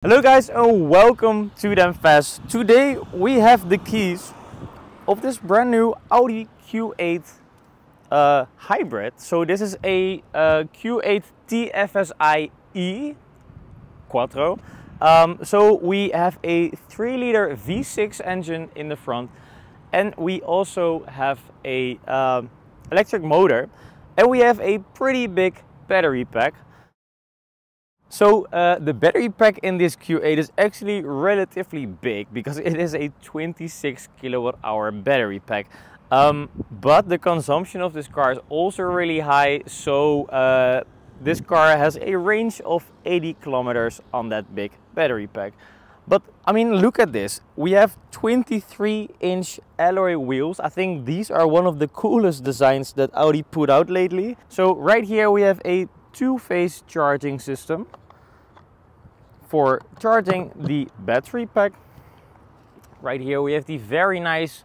Hello guys and welcome to TFSIe. Today we have the keys of this brand new Audi Q8 Hybrid. So this is a Q8 TFSIe quattro. So we have a 3-liter V6 engine in the front, and we also have a electric motor, and we have a pretty big battery pack. So the battery pack in this Q8 is actually relatively big because it is a 26 kilowatt-hour battery pack. But the consumption of this car is also really high, so this car has a range of 80 kilometers on that big battery pack. But I mean, look at this. We have 23-inch alloy wheels. I think these are one of the coolest designs that Audi put out lately. So right here we have a two-phase charging system for charging the battery pack. Right here we have the very nice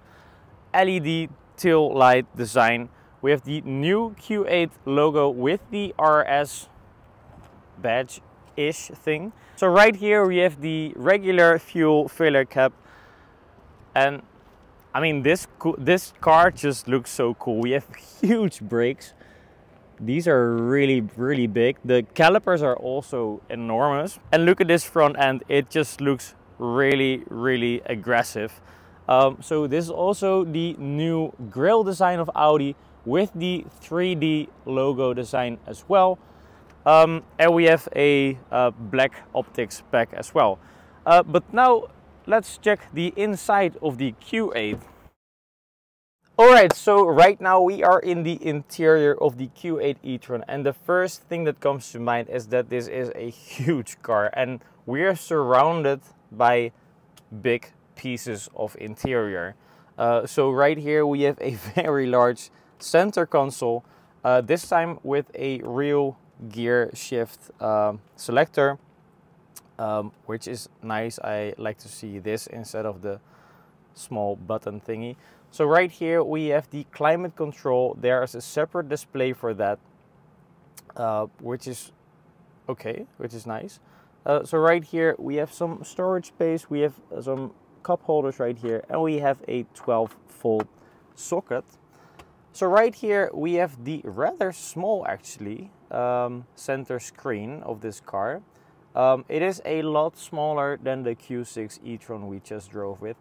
LED tail light design. We have the new Q8 logo with the RS badge-ish thing. So right here we have the regular fuel filler cap, and I mean this car just looks so cool. We have huge brakes. These are really big. The calipers are also enormous. And look at this front end. It just looks really aggressive. So this is also the new grille design of Audi with the 3D logo design as well. And we have a black optics pack as well. But now let's check the inside of the Q8. Alright, so right now we are in the interior of the Q8 e-tron, and the first thing that comes to mind is that this is a huge car and we are surrounded by big pieces of interior. So right here we have a very large center console, this time with a real gear shift selector, which is nice. I like to see this instead of the small button thingy. So right here we have the climate control. There is a separate display for that, which is okay, which is nice. So right here we have some storage space. We have some cup holders right here, and we have a 12-volt socket. So right here we have the rather small, actually, center screen of this car. It is a lot smaller than the Q6 e-tron we just drove with.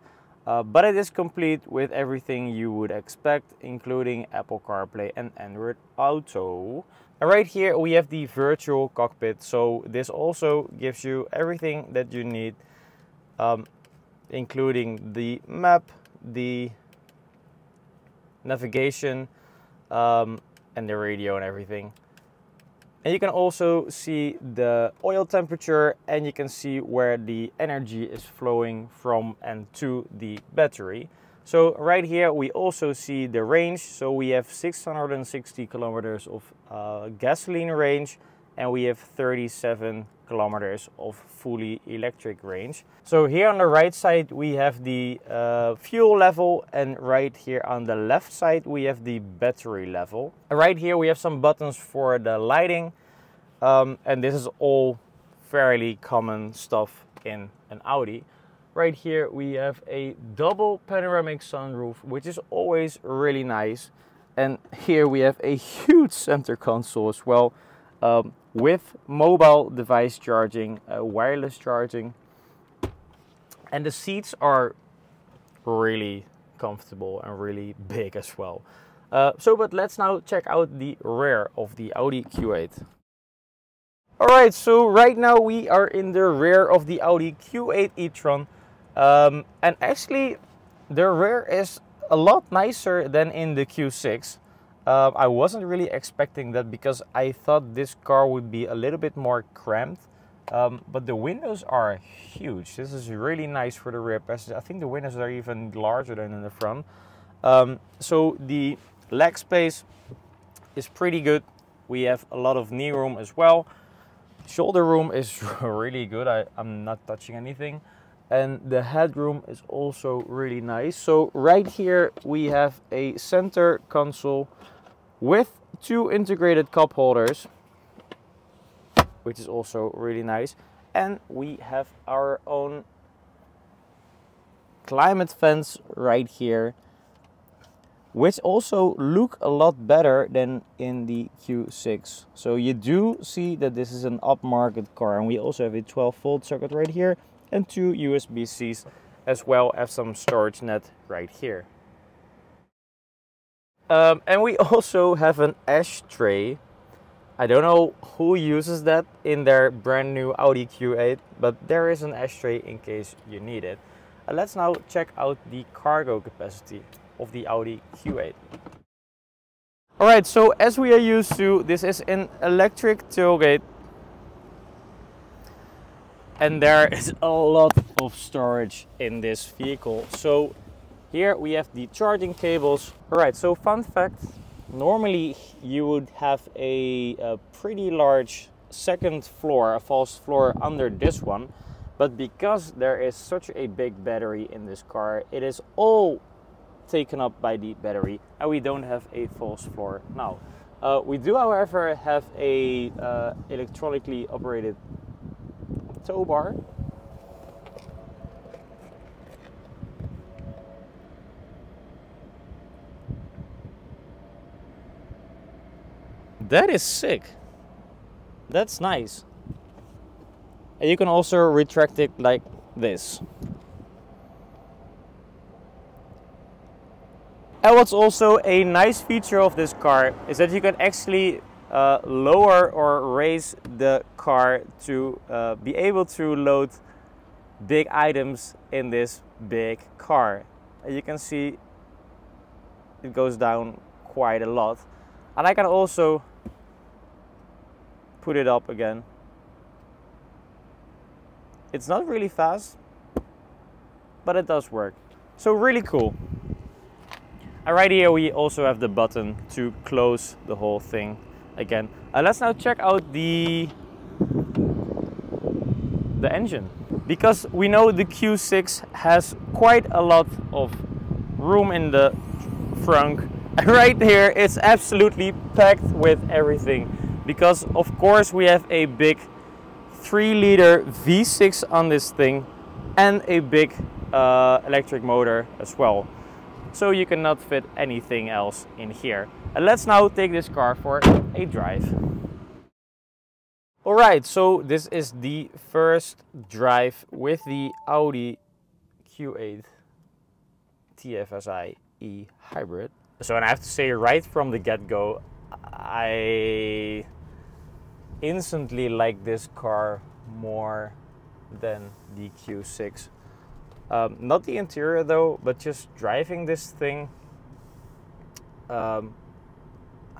But it is complete with everything you would expect, including Apple CarPlay and Android Auto. And right here we have the virtual cockpit, so this also gives you everything that you need, including the map, the navigation, and the radio and everything. And you can also see the oil temperature, and you can see where the energy is flowing from and to the battery. So right here we also see the range. So we have 660 kilometers of gasoline range, and we have 37 kilometers of fully electric range. So here on the right side we have the fuel level, and right here on the left side we have the battery level. And right here we have some buttons for the lighting, and this is all fairly common stuff in an Audi. Right here we have a double panoramic sunroof, which is always really nice. And here we have a huge center console as well, with mobile device charging, wireless charging, and the seats are really comfortable and really big as well. But let's now check out the rear of the Audi Q8. Alright, so right now we are in the rear of the Audi Q8 e-tron, and actually the rear is a lot nicer than in the Q6. I wasn't really expecting that because I thought this car would be a little bit more cramped, but the windows are huge. This is really nice for the rear passengers. I think the windows are even larger than in the front. So the leg space is pretty good. We have a lot of knee room as well. Shoulder room is really good. I'm not touching anything. And the headroom is also really nice. So right here we have a center console with two integrated cup holders, which is also really nice. And we have our own climate vents right here, which also look a lot better than in the Q6. So you do see that this is an upmarket car, and we also have a 12-volt socket right here and 2 USB-Cs, as well as some storage net right here. And we also have an ashtray. I don't know who uses that in their brand new Audi Q8, but there is an ashtray in case you need it. Let's now check out the cargo capacity of the Audi Q8. Alright, so as we are used to, this is an electric tailgate. And there is a lot of storage in this vehicle. So here we have the charging cables. Alright, so fun fact, normally you would have a pretty large second floor, a false floor under this one. But because there is such a big battery in this car, it is all taken up by the battery, and we don't have a false floor now. We do, however, have a electronically operated tow bar. That is sick. That's nice. And you can also retract it like this. And what's also a nice feature of this car is that you can actually lower or raise the car to be able to load big items in this big car. And you can see it goes down quite a lot. And I can also put it up again. It's not really fast, but it does work. So really cool. And right here we also have the button to close the whole thing again. Let's now check out the engine, because we know the Q6 has quite a lot of room in the front. And right here it's absolutely packed with everything, because of course we have a big 3-liter V6 on this thing and a big electric motor as well. So you cannot fit anything else in here. And let's now take this car for a drive. Alright, so this is the first drive with the Audi Q8 TFSIe Hybrid. So, and I have to say right from the get-go, I instantly like this car more than the Q6. Not the interior though, but just driving this thing, I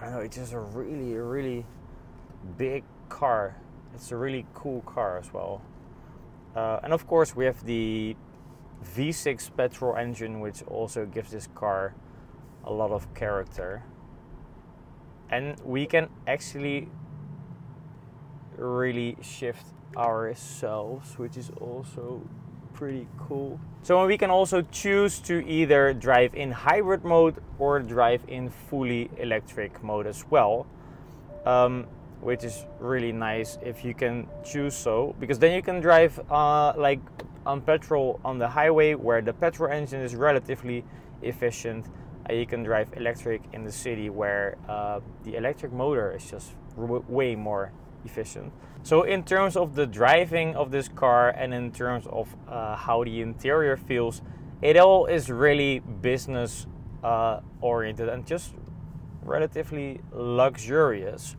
don't know, it's just a really big car. It's a really cool car as well. And of course we have the V6 petrol engine, which also gives this car a lot of character. And we can actually really shift ourselves, which is also pretty cool. So we can also choose to either drive in hybrid mode or drive in fully electric mode as well, which is really nice if you can choose so, because then you can drive like on petrol on the highway where the petrol engine is relatively efficient, and you can drive electric in the city where the electric motor is just way more efficient. So in terms of the driving of this car and in terms of how the interior feels, it all is really business oriented and just relatively luxurious.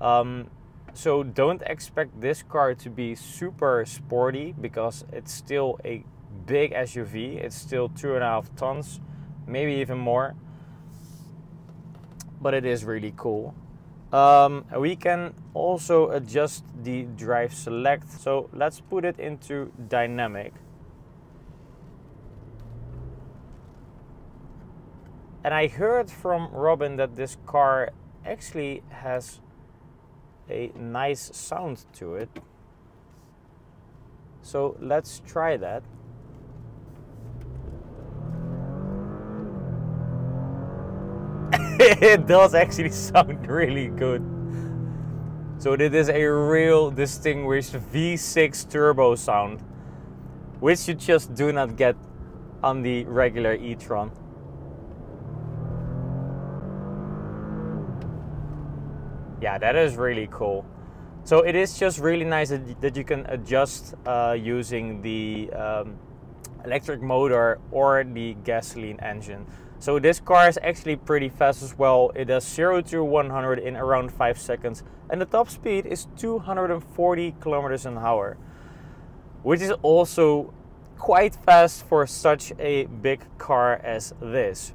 So don't expect this car to be super sporty, because it's still a big SUV. It's still 2.5 tons, maybe even more, but it is really cool. We can also adjust the drive select, so let's put it into dynamic. And I heard from Robin that this car actually has a nice sound to it, so let's try that. It does actually sound really good. So it is a real distinguished V6 turbo sound, which you just do not get on the regular e-tron. Yeah, that is really cool. So it is just really nice that you can adjust using the electric motor or the gasoline engine. So this car is actually pretty fast as well. It does 0 to 100 in around 5 seconds, and the top speed is 240 kilometers an hour, which is also quite fast for such a big car as this.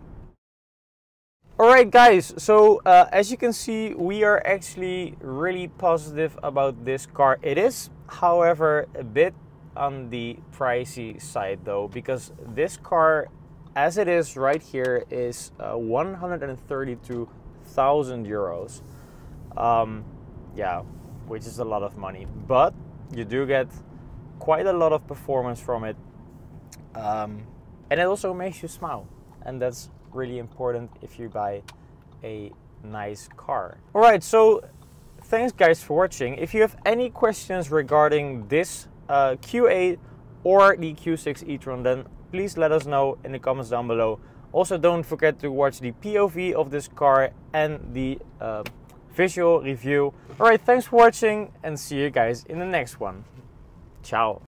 Alright guys, so as you can see, we are actually really positive about this car. It is, however, a bit on the pricey side though, because this car, as it is right here, is 132,000 euros. Yeah, which is a lot of money, but you do get quite a lot of performance from it, and it also makes you smile, and that's really important if you buy a nice car. Alright, so thanks guys for watching. If you have any questions regarding this Q8 or the Q6 e-tron, then please let us know in the comments down below. Also, don't forget to watch the POV of this car and the visual review. Alright, thanks for watching and see you guys in the next one. Ciao.